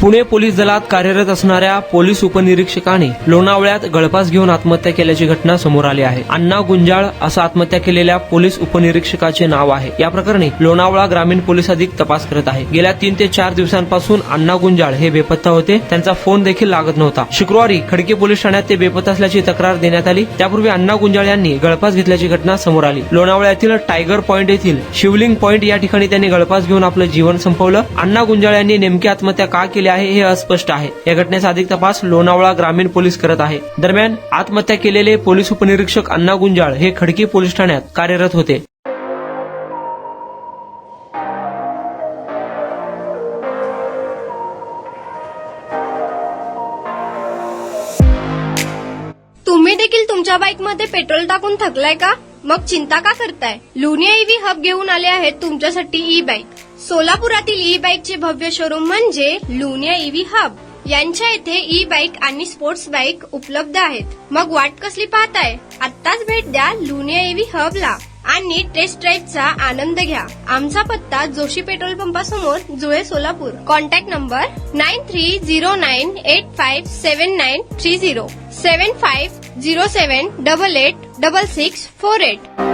Pune police दलात कार्यरत असणाऱ्या पोलीस उपनिरीक्षकाने लोणावळ्यात गळफास घेऊन आत्महत्या केल्याची घटना समोर आली आहे. अण्णा गुंजाळ असं आत्महत्या केलेल्या पोलीस उपनिरीक्षकाचे नाव आहे. या प्रकरणी लोणावळा ग्रामीण पोलीस अधिक तपास करत आहे. गेल्या 3 ते 4 दिवसांपासून अण्णा गुंजाळ हे बेपत्ता होते. त्यांचा फोन देखील लागत नव्हता. शुक्रवारी खडकी पोलीस ठाण्यात ते बेपत्ता असल्याची तक्रार देण्यात आली. त्यापूर्वी अण्णा गुंजाळ यांनी गळफास घेतल्याची घटना समोर आली. लोणावळ्यातील टायगर पॉइंट येथील शिवलिंग पॉइंट या ठिकाणी त्यांनी गळफास घेऊन आपलं जीवन संपवलं. अण्णा गुंजाळ यांनी नेमकी आत्महत्या का केली आहे हे अस्पष्ट आहे. या घटनेचा अधिक तपास लोणावळा ग्रामीण पोलीस करत आहे. दरम्यान आत्महत्या केलेले पोलीस उपनिरीक्षक अण्णा गुंजाळ हे खडकी पोलीस ठाण्यात कार्यरत होते. तुम्ही देखील तुमच्या बाईकमध्ये पेट्रोल टाकून थकलाय का? मग चिंता का करताय? लुनिया ईव्ही हब घेऊन आले आहेत तुमच्यासाठी ई बाईक. सोलापुरातील ई बाईकचे भव्य शोरूम म्हणजे लुनिया ईव्ही हब. यांच्या इथे ई बाईक आणि स्पोर्ट्स बाईक उपलब्ध आहेत. मग वाट कसली पाहताय? आत्ताच भेट द्या लुनिया ईव्ही हबला आणि टेस्ट ड्राईव्हचा आनंद घ्या. आमचा पत्ता जोशी पेट्रोल पंपासमोर, जुळे, सोलापूर. Contact number 9309857930 7507886648.